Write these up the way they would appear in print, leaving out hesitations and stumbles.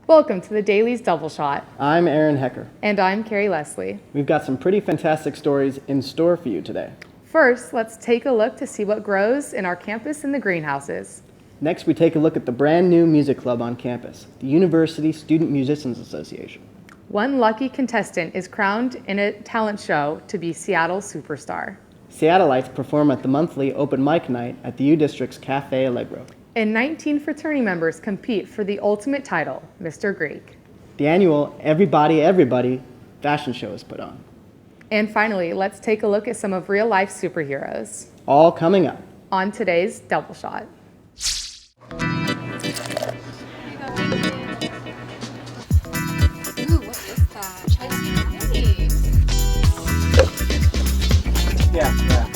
Welcome to the Daily's Double Shot. I'm Aaron Hecker. And I'm Carrie Leslie. We've got some pretty fantastic stories in store for you today. First, let's take a look to see what grows in our campus in the greenhouses. Next, we take a look at the brand new music club on campus, the University Student Musicians Association. One lucky contestant is crowned in a talent show to be Seattle's superstar. Seattleites perform at the monthly open mic night at the U District's Café Allegro. And 19 fraternity members compete for the ultimate title, Mr. Greek. The annual Everybody fashion show is put on. And finally, let's take a look at some of real-life superheroes. All coming up on today's Double Shot. Ooh, what is that? Chinese. Yeah.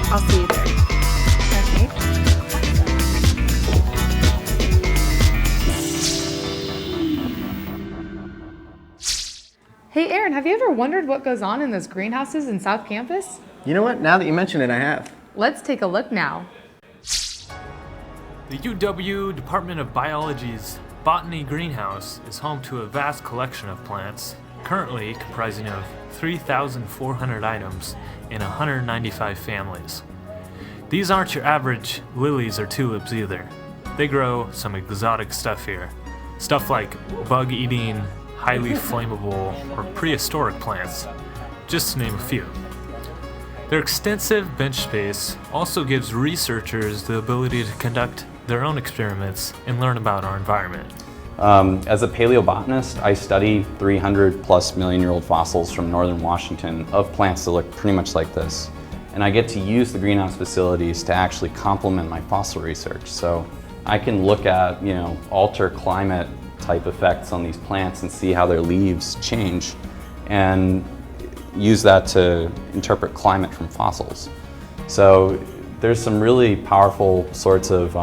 I'll see you there. Okay. Hey Aaron, have you ever wondered what goes on in those greenhouses in South Campus? You know what? Now that you mention it, I have. Let's take a look now. The UW Department of Biology's Botany Greenhouse is home to a vast collection of plants, currently comprising of 3,400 items in 195 families. These aren't your average lilies or tulips either. They grow some exotic stuff here. Stuff like bug-eating, highly flammable, or prehistoric plants, just to name a few. Their extensive bench space also gives researchers the ability to conduct their own experiments and learn about our environment. As a paleobotanist, I study 300 plus million-year-old fossils from northern Washington of plants that look pretty much like this. And I get to use the greenhouse facilities to actually complement my fossil research. So I can look at, alter climate type effects on these plants and see how their leaves change and use that to interpret climate from fossils. So there's some really powerful sorts of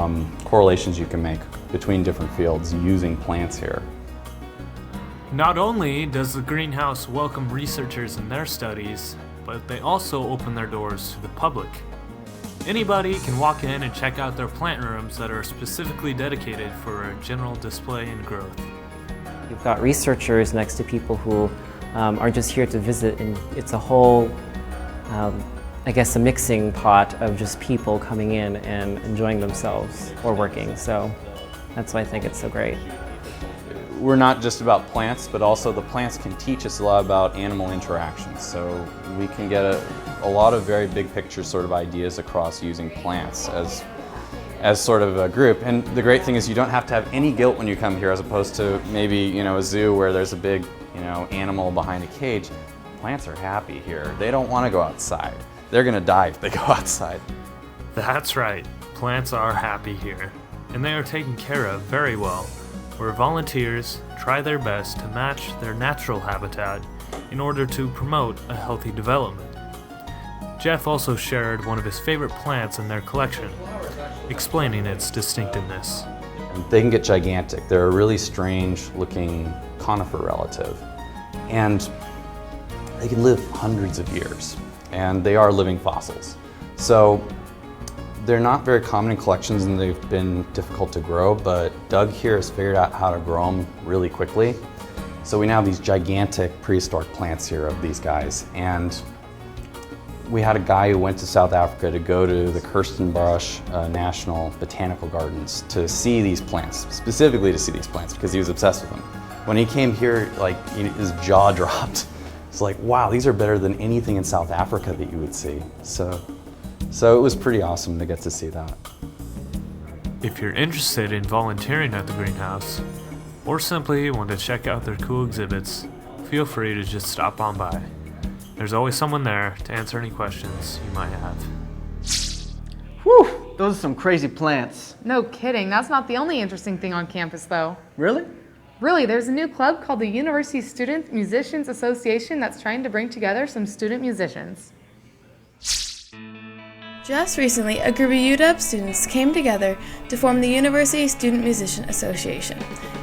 correlations you can make between different fields using plants here. Not only does the greenhouse welcome researchers in their studies, but they also open their doors to the public. Anybody can walk in and check out their plant rooms that are specifically dedicated for general display and growth. You've got researchers next to people who are just here to visit, and it's a whole, a mixing pot of just people coming in and enjoying themselves or working. So that's why I think it's so great. We're not just about plants, but also the plants can teach us a lot about animal interactions. So we can get a lot of very big picture sort of ideas across using plants as sort of a group. And the great thing is you don't have to have any guilt when you come here, as opposed to maybe a zoo where there's a big animal behind a cage. Plants are happy here. They don't want to go outside. They're going to die if they go outside. That's right, plants are happy here, and they are taken care of very well, where volunteers try their best to match their natural habitat in order to promote a healthy development. Jeff also shared one of his favorite plants in their collection, explaining its distinctiveness. They can get gigantic. They're a really strange looking conifer relative, and they can live hundreds of years, and they are living fossils. So they're not very common in collections and they've been difficult to grow, but Doug here has figured out how to grow them really quickly. So we now have these gigantic prehistoric plants here of these guys, and we had a guy who went to South Africa to go to the Kirstenbosch National Botanical Gardens to see these plants, specifically to see these plants because he was obsessed with them. When he came here, his jaw dropped. It's like, wow, these are better than anything in South Africa that you would see. So it was pretty awesome to get to see that. If you're interested in volunteering at the greenhouse, or simply want to check out their cool exhibits, feel free to just stop on by. There's always someone there to answer any questions you might have. Whew, those are some crazy plants. No kidding, that's not the only interesting thing on campus though. Really? Really, there's a new club called the University Student Musicians Association that's trying to bring together some student musicians. Just recently, a group of UW students came together to form the University Student Musician Association.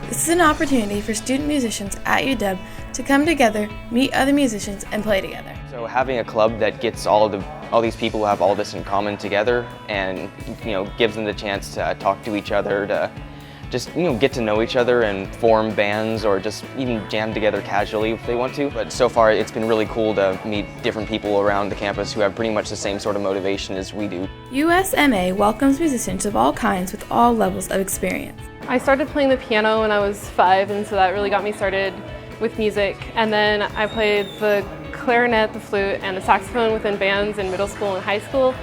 This is an opportunity for student musicians at UW to come together, meet other musicians, and play together. So having a club that gets all these people who have all this in common together, and gives them the chance to talk to each other, to just get to know each other and form bands, or just even jam together casually if they want to. But so far it's been really cool to meet different people around the campus who have pretty much the same sort of motivation as we do. USMA welcomes musicians of all kinds with all levels of experience. I started playing the piano when I was 5, and so that really got me started with music. And then I played the clarinet, the flute, and the saxophone within bands in middle school and high school.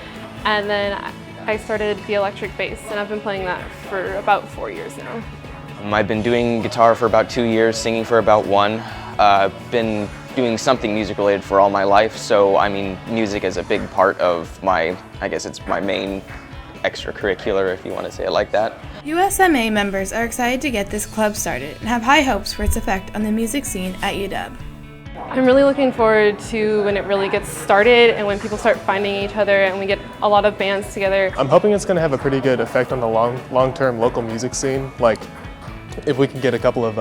And then I started the electric bass, and I've been playing that for about 4 years now. I've been doing guitar for about 2 years, singing for about 1. Been doing something music related for all my life, so I mean, music is a big part of my main extracurricular, if you want to say it like that. USMA members are excited to get this club started and have high hopes for its effect on the music scene at UW. I'm really looking forward to when it really gets started and when people start finding each other and we get a lot of bands together. I'm hoping it's going to have a pretty good effect on the long-term local music scene. Like, if we can get a couple of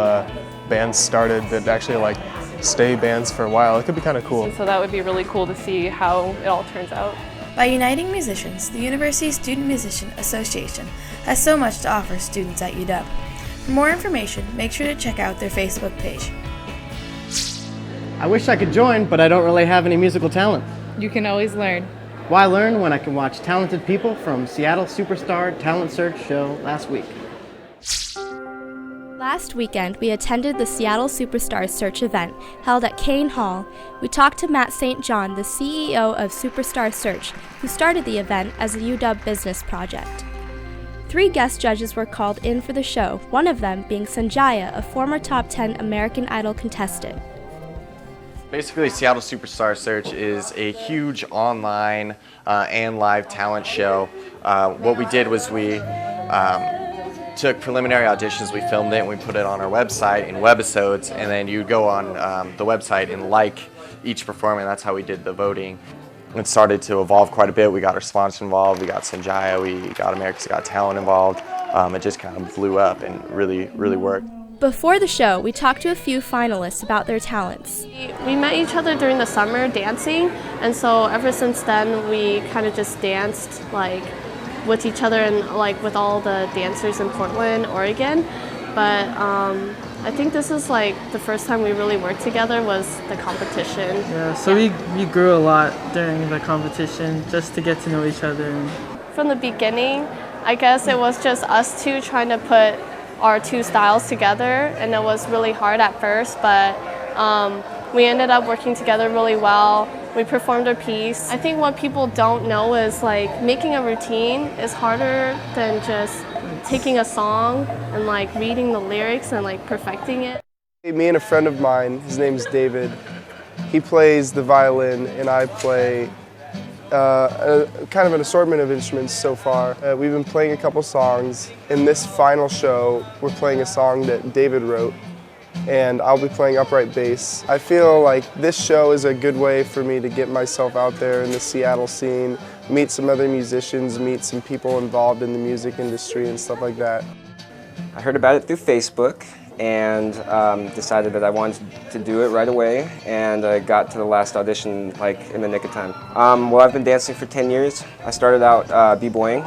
bands started that actually stay bands for a while, it could be kind of cool. And so that would be really cool to see how it all turns out. By uniting musicians, the University Student Musician Association has so much to offer students at UW. For more information, make sure to check out their Facebook page. I wish I could join, but I don't really have any musical talent. You can always learn. Why learn when I can watch talented people from Seattle Superstar Talent Search show last week? Last weekend, we attended the Seattle Superstar Search event held at Paccar Hall. We talked to Matt St. John, the CEO of Superstar Search, who started the event as a UW business project. 3 guest judges were called in for the show, one of them being Sanjaya, a former top 10 American Idol contestant. Basically, Seattle Superstar Search is a huge online and live talent show. What we did was we took preliminary auditions, we filmed it, and we put it on our website in webisodes, and then you go on the website and like each performer, and that's how we did the voting. It started to evolve quite a bit. We got our sponsor involved, we got Sanjaya, we got America's Got Talent involved. It just kind of blew up and really worked. Before the show, we talked to a few finalists about their talents. We met each other during the summer dancing, and so ever since then we kind of just danced with each other and with all the dancers in Portland, Oregon. But I think this is the first time we really worked together was the competition. Yeah, so we grew a lot during the competition just to get to know each other. From the beginning, I guess it was just us two trying to put our 2 styles together, and it was really hard at first, but we ended up working together really well. We performed our piece. I think what people don't know is making a routine is harder than just taking a song and reading the lyrics and perfecting it. Me and a friend of mine, his name's David, he plays the violin and I play kind of an assortment of instruments so far. We've been playing a couple songs. In this final show, we're playing a song that David wrote, and I'll be playing upright bass. I feel like this show is a good way for me to get myself out there in the Seattle scene, meet some other musicians, meet some people involved in the music industry and stuff like that. I heard about it through Facebook and decided that I wanted to do it right away, and I got to the last audition in the nick of time. Well, I've been dancing for 10 years. I started out b-boying,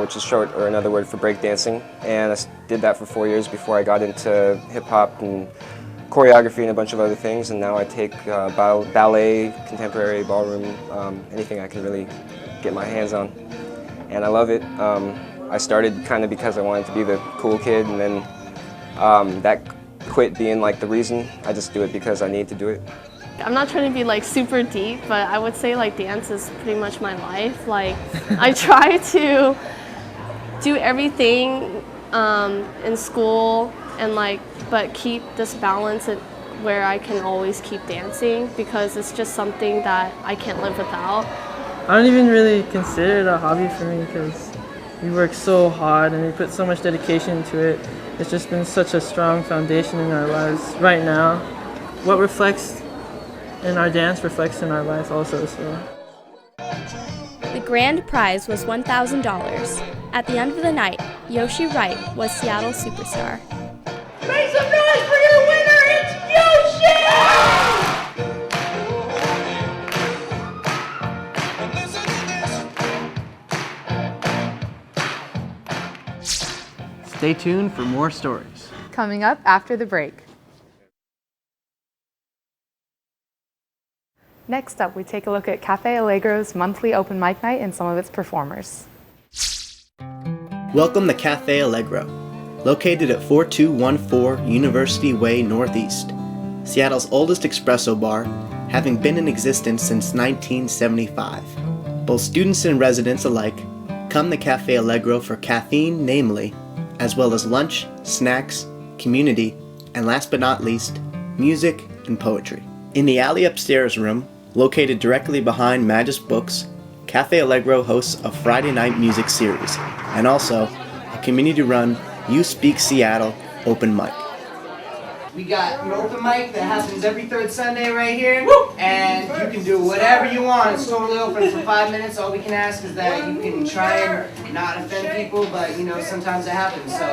which is short or another word for breakdancing, and I did that for 4 years before I got into hip-hop and choreography and a bunch of other things, and now I take ballet, contemporary, ballroom, anything I can really get my hands on, and I love it. I started kind of because I wanted to be the cool kid, and then that quit being the reason. I just do it because I need to do it. I'm not trying to be super deep, but I would say dance is pretty much my life. I try to do everything in school and but keep this balance where I can always keep dancing, because it's just something that I can't live without. I don't even really consider it a hobby for me because we work so hard and we put so much dedication into it. It's just been such a strong foundation in our lives right now. What reflects in our dance reflects in our life also. So. The grand prize was $1,000. At the end of the night, Yoshi Wright was Seattle Superstar. Make some noise for your winner, it's Yoshi! Stay tuned for more stories. Coming up after the break. Next up, we take a look at Café Allegro's monthly open mic night and some of its performers. Welcome to Café Allegro, located at 4214 University Way Northeast, Seattle's oldest espresso bar, having been in existence since 1975. Both students and residents alike come to Café Allegro for caffeine, namely, as well as lunch, snacks, community, and last but not least, music and poetry. In the alley upstairs room, located directly behind Magis Books, Café Allegro hosts a Friday night music series, and also a community-run You Speak Seattle open mic. We got an open mic that happens every third Sunday right here, and you can do whatever you want. It's totally open for 5 minutes. All we can ask is that you can try and not offend people, but sometimes it happens, so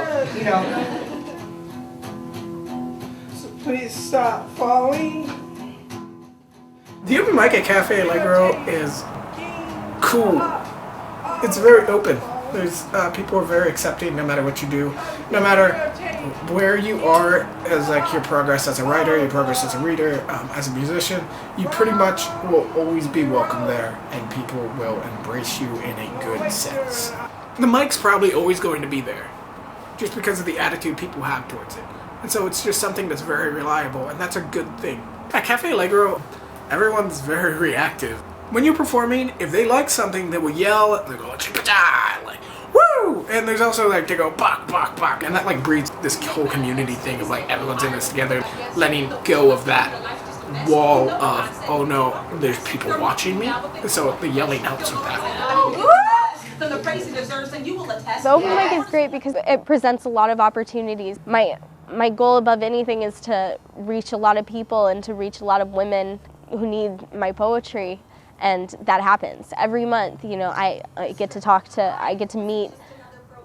So please stop following. The open mic at Café Allegro is cool. It's very open. There's people are very accepting no matter what you do, no matter where you are as like your progress as a writer, your progress as a reader, as a musician. You pretty much will always be welcome there, and people will embrace you in a good sense. The mic's probably always going to be there, just because of the attitude people have towards it, and so it's just something that's very reliable, and that's a good thing. At Café Allegro, everyone's very reactive. When you're performing, if they like something, they will yell, they go chippa-cha, like, woo! And there's also like, they go bok, bok, bok, and that like breeds this whole community thing of like, everyone's in this together, letting go of that wall of, oh no, there's people watching me, and so the yelling helps with that. The open mic is great because it presents a lot of opportunities. My goal above anything is to reach a lot of people and to reach a lot of women who need my poetry. And that happens every month. I get to meet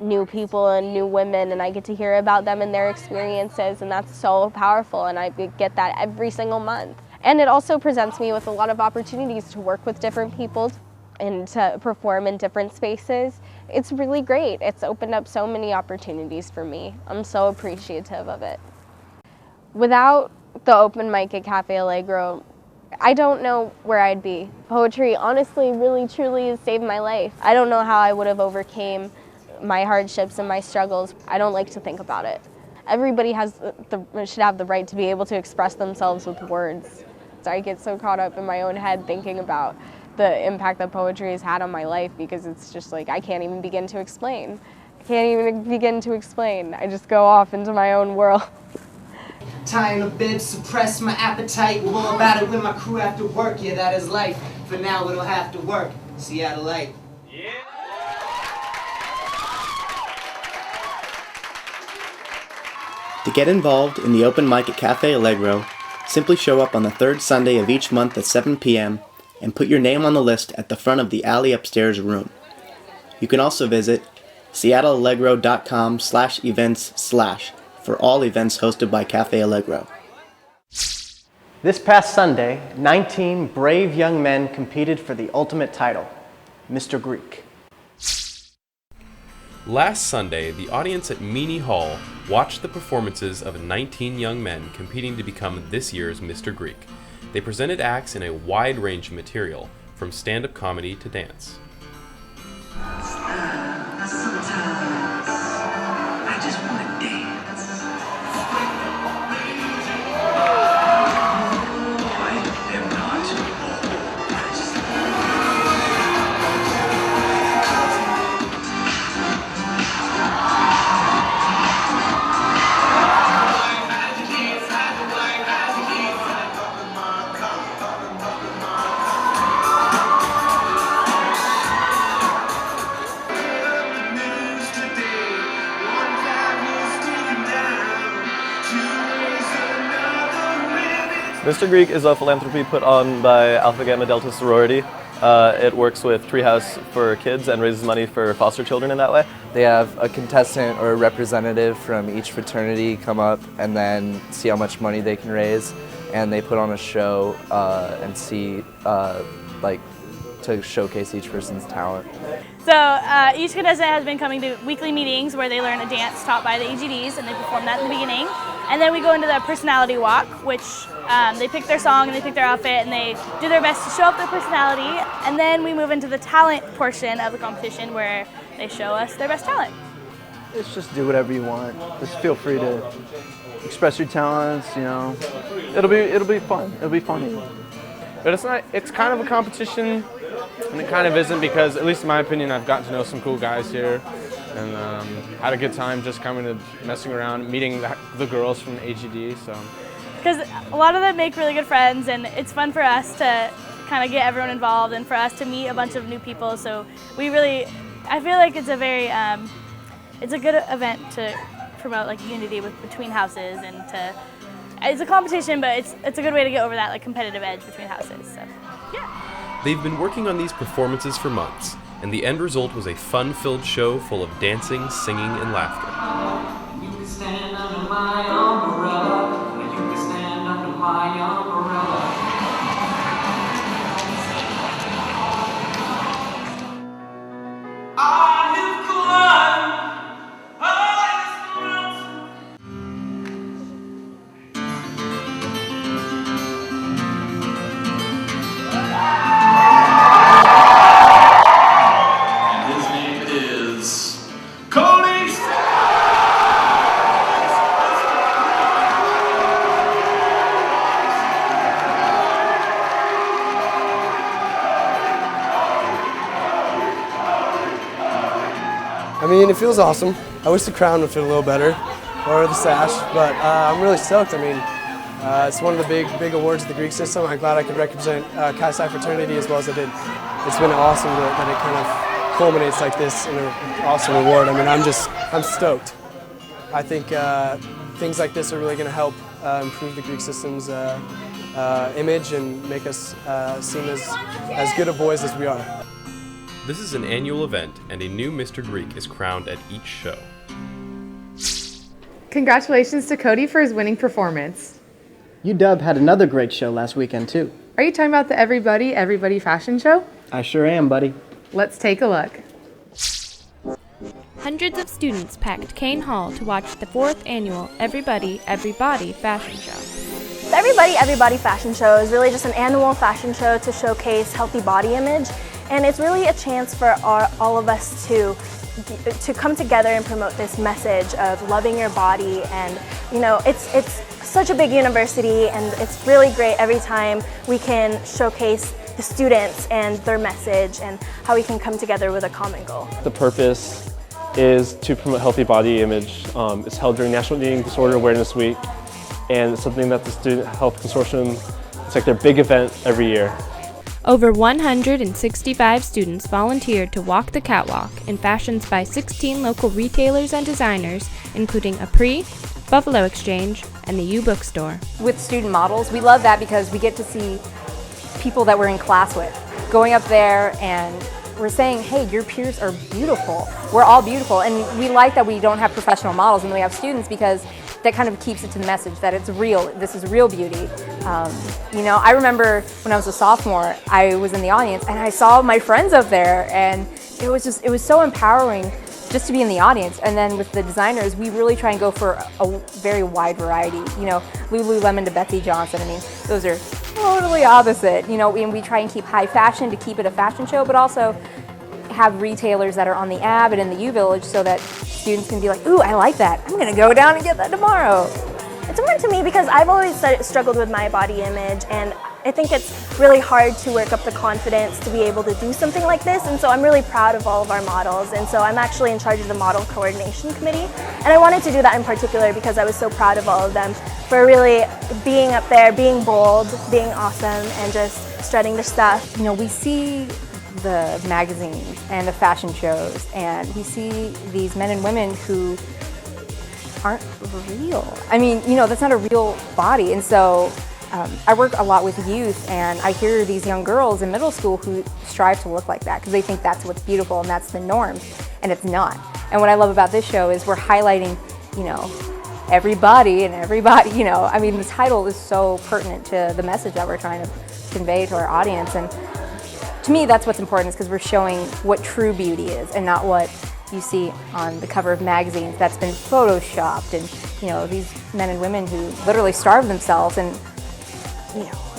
new people and new women, and I get to hear about them and their experiences, and that's so powerful, and I get that every single month. And it also presents me with a lot of opportunities to work with different people and to perform in different spaces. It's really great. It's opened up so many opportunities for me. I'm so appreciative of it. Without the open mic at Café Allegro, I don't know where I'd be. Poetry, honestly, really, truly has saved my life. I don't know how I would have overcame my hardships and my struggles. I don't like to think about it. Everybody should have the right to be able to express themselves with words. So I get so caught up in my own head thinking about the impact that poetry has had on my life, because it's just like, I can't even begin to explain. I just go off into my own world. tying a bib, suppress my appetite. More about it with my crew after work. Yeah, that is life. For now, it'll have to work. Seattle Light. To get involved in the open mic at Café Allegro, simply show up on the third Sunday of each month at 7 p.m. and put your name on the list at the front of the alley upstairs room. You can also visit seattleallegro.com/events/ for all events hosted by Café Allegro. This past Sunday, 19 brave young men competed for the ultimate title, Mr. Greek. Last Sunday, the audience at Meany Hall watched the performances of 19 young men competing to become this year's Mr. Greek. They presented acts in a wide range of material, from stand-up comedy to dance. Sometimes I just want to dance. I am not oppressed. Mr. Greek is a philanthropy put on by Alpha Gamma Delta Sorority. It works with Treehouse for kids and raises money for foster children in that way. They have a contestant or a representative from each fraternity come up and then see how much money they can raise, and they put on a show and see like to showcase each person's talent. So each contestant has been coming to weekly meetings where they learn a dance taught by the AGDs, and they perform that in the beginning. And then we go into the personality walk, which they pick their song and they pick their outfit and they do their best to show up their personality. And then we move into the talent portion of the competition where they show us their best talent. It's just do whatever you want. Just feel free to express your talents, you know. It'll be fun. It'll be funny. But it's kind of a competition, and it kind of isn't, because, at least in my opinion, I've gotten to know some cool guys here and had a good time just coming to messing around, meeting the girls from AGD. So. Because a lot of them make really good friends, and it's fun for us to kind of get everyone involved and for us to meet a bunch of new people. So I feel like it's a very, it's a good event to promote like unity between houses, and it's a competition, but it's a good way to get over that like competitive edge between houses. So, yeah. They've been working on these performances for months, and the end result was a fun-filled show full of dancing, singing, and laughter. You can stand under my umbrella. You can stand under my umbrella. I have climbed. I mean, it feels awesome. I wish the crown would fit a little better, or the sash, but I'm really stoked. I mean, it's one of the big awards of the Greek system. I'm glad I could represent Chi Psi fraternity as well as I did. It's been awesome that it kind of culminates like this in an awesome award. I mean, I'm stoked. I think things like this are really going to help improve the Greek system's image and make us seem as good of boys as we are. This is an annual event, and a new Mr. Greek is crowned at each show. Congratulations to Cody for his winning performance. UW had another great show last weekend, too. Are you talking about the Everybody fashion show? I sure am, buddy. Let's take a look. Hundreds of students packed Kane Hall to watch the 4th annual Everybody fashion show. The Everybody fashion show is really just an annual fashion show to showcase healthy body image. And it's really a chance for all of us to come together and promote this message of loving your body. And you know, it's such a big university, and it's really great every time we can showcase the students and their message and how we can come together with a common goal. The purpose is to promote healthy body image. It's held during National Eating Disorder Awareness Week, and it's something that the Student Health Consortium, it's like their big event every year. Over 165 students volunteered to walk the catwalk in fashions by 16 local retailers and designers, including Apri, Buffalo Exchange, and the U Bookstore. With student models, we love that because we get to see people that we're in class with going up there, and we're saying, hey, your peers are beautiful. We're all beautiful, and we like that we don't have professional models and we have students, because that kind of keeps it to the message that it's real. This is real beauty. You know, I remember when I was a sophomore, I was in the audience and I saw my friends up there, and it was so empowering just to be in the audience. And then with the designers, we really try and go for a very wide variety. You know, Lululemon to Betsy Johnson. I mean, those are totally opposite. You know, and we try and keep high fashion to keep it a fashion show, but also have retailers that are on the Ave and in the U Village so that students can be like, ooh, I like that. I'm gonna go down and get that tomorrow. It's important to me because I've always struggled with my body image, and I think it's really hard to work up the confidence to be able to do something like this, and so I'm really proud of all of our models, and so I'm actually in charge of the model coordination committee, and I wanted to do that in particular because I was so proud of all of them for really being up there, being bold, being awesome, and just strutting their stuff. You know, we see the magazines and the fashion shows, and we see these men and women who aren't real. I mean, you know, that's not a real body. And so I work a lot with youth, and I hear these young girls in middle school who strive to look like that because they think that's what's beautiful and that's the norm, and it's not. And what I love about this show is we're highlighting, you know, everybody and everybody, you know, I mean, the title is so pertinent to the message that we're trying to convey to our audience. And to me, that's what's important, is because we're showing what true beauty is and not what you see on the cover of magazines that's been photoshopped, and these men and women who literally starve themselves, and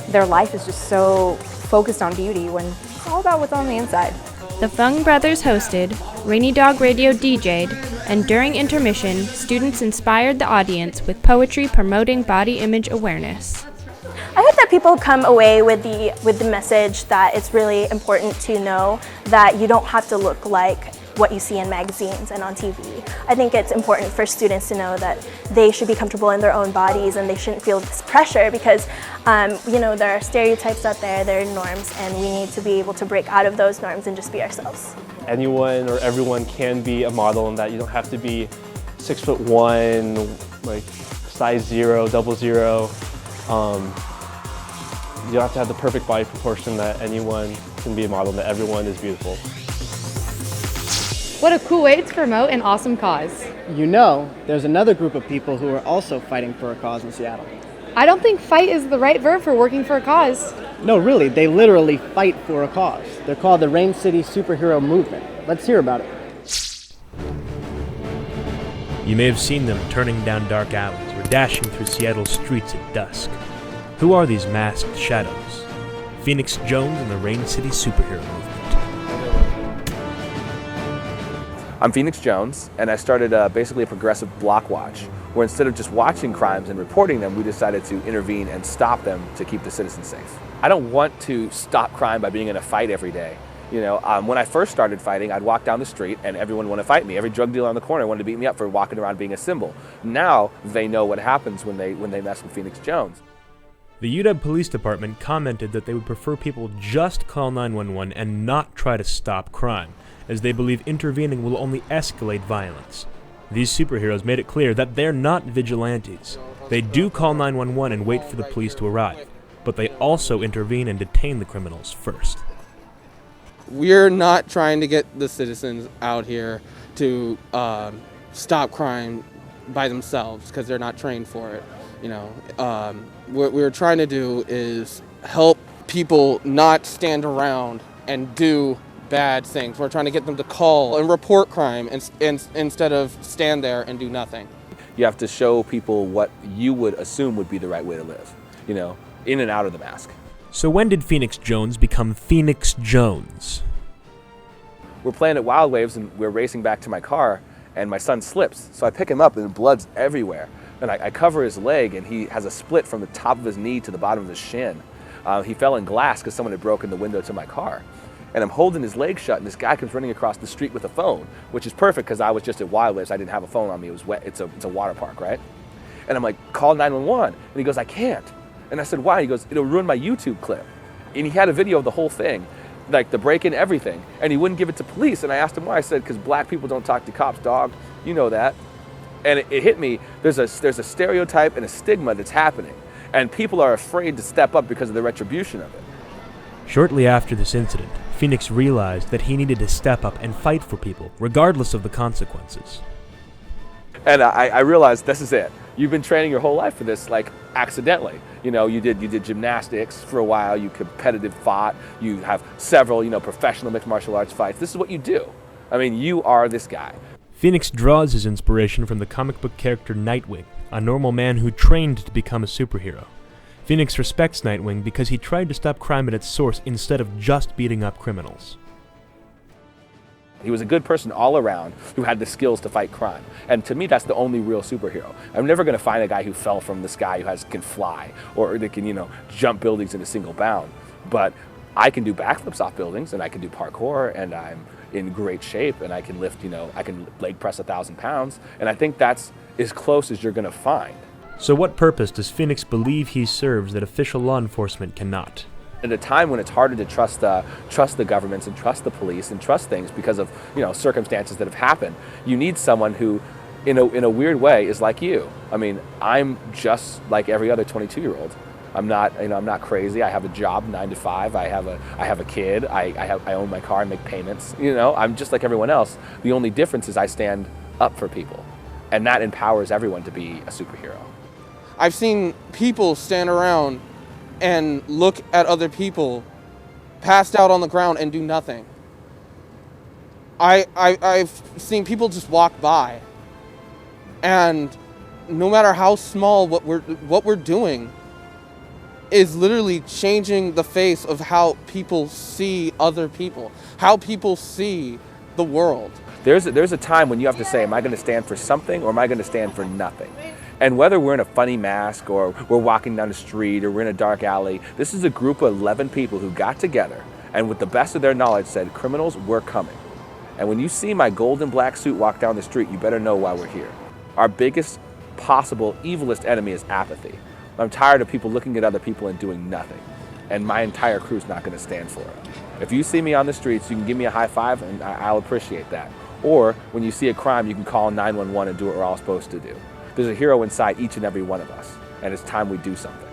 their life is just so focused on beauty when it's all about what's on the inside. The Fung brothers hosted, Rainy Dog Radio DJ'd, and during intermission, students inspired the audience with poetry promoting body image awareness. I hope that people come away with the message that it's really important to know that you don't have to look like what you see in magazines and on TV. I think it's important for students to know that they should be comfortable in their own bodies and they shouldn't feel this pressure because, there are stereotypes out there, there are norms, and we need to be able to break out of those norms and just be ourselves. Anyone or everyone can be a model, in that you don't have to be 6'1", like size 0, 00. You don't have to have the perfect body proportion, that anyone can be a model, that everyone is beautiful. What a cool way to promote an awesome cause. There's another group of people who are also fighting for a cause in Seattle. I don't think fight is the right verb for working for a cause. No, really, they literally fight for a cause. They're called the Rain City Superhero Movement. Let's hear about it. You may have seen them turning down dark alleys or dashing through Seattle's streets at dusk. Who are these masked shadows? Phoenix Jones and the Rain City Superhero Movement. I'm Phoenix Jones, and I started basically a progressive block watch, where instead of just watching crimes and reporting them, we decided to intervene and stop them to keep the citizens safe. I don't want to stop crime by being in a fight every day. When I first started fighting, I'd walk down the street and everyone wanted to fight me. Every drug dealer on the corner wanted to beat me up for walking around being a symbol. Now they know what happens when they mess with Phoenix Jones. The UW Police Department commented that they would prefer people just call 911 and not try to stop crime, as they believe intervening will only escalate violence. These superheroes made it clear that they're not vigilantes. They do call 911 and wait for the police to arrive, but they also intervene and detain the criminals first. We're not trying to get the citizens out here to stop crime by themselves, because they're not trained for it. What we're trying to do is help people not stand around and do bad things. We're trying to get them to call and report crime instead of stand there and do nothing. You have to show people what you would assume would be the right way to live, in and out of the mask. So when did Phoenix Jones become Phoenix Jones? We're playing at Wild Waves and we're racing back to my car, and my son slips. So I pick him up and blood's everywhere. And I cover his leg, and he has a split from the top of his knee to the bottom of his shin. He fell in glass because someone had broken the window to my car. And I'm holding his leg shut, and this guy comes running across the street with a phone, which is perfect because I was just at Wild Waves. I didn't have a phone on me. It was wet. It's a water park, right? And I'm like, call 911. And he goes, I can't. And I said, why? He goes, it'll ruin my YouTube clip. And he had a video of the whole thing, like the break-in, everything. And he wouldn't give it to police. And I asked him why. I said, because black people don't talk to cops, dog. You know that. And it hit me. There's a stereotype and a stigma that's happening. And people are afraid to step up because of the retribution of it. Shortly after this incident, Phoenix realized that he needed to step up and fight for people, regardless of the consequences. And I realized this is it. You've been training your whole life for this, like, accidentally. You did gymnastics for a while, you competitive fought, you have several, professional mixed martial arts fights. This is what you do. I mean, you are this guy. Phoenix draws his inspiration from the comic book character Nightwing, a normal man who trained to become a superhero. Phoenix respects Nightwing because he tried to stop crime at its source instead of just beating up criminals. He was a good person all around who had the skills to fight crime. And to me, that's the only real superhero. I'm never going to find a guy who fell from the sky who can fly or that can, jump buildings in a single bound. But I can do backflips off buildings, and I can do parkour, and I'm in great shape, and I can lift, I can leg press 1,000 pounds. And I think that's as close as you're going to find. So what purpose does Phoenix believe he serves that official law enforcement cannot? At a time when it's harder to trust the governments and trust the police and trust things because of circumstances that have happened, you need someone who, in a weird way, is like you. I mean, I'm just like every other 22-year-old. I'm not crazy. I have a job, 9 to 5. I have a kid. I own my car. I make payments. I'm just like everyone else. The only difference is I stand up for people, and that empowers everyone to be a superhero. I've seen people stand around and look at other people passed out on the ground and do nothing. I've seen people just walk by, and no matter how small what we're doing is literally changing the face of how people see other people, how people see the world. There's a time when you have to say, am I going to stand for something or am I going to stand for nothing? And whether we're in a funny mask or we're walking down the street or we're in a dark alley, this is a group of 11 people who got together and with the best of their knowledge said, criminals, we're coming. And when you see my gold and black suit walk down the street, you better know why we're here. Our biggest possible evilest enemy is apathy. I'm tired of people looking at other people and doing nothing. And my entire crew's not going to stand for it. If you see me on the streets, you can give me a high five and I'll appreciate that. Or when you see a crime, you can call 911 and do what we're all supposed to do. There's a hero inside each and every one of us, and it's time we do something.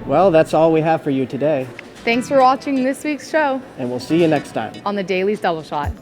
Well, that's all we have for you today, Thanks for watching this week's show and we'll see you next time. on the Daily's Double Shot.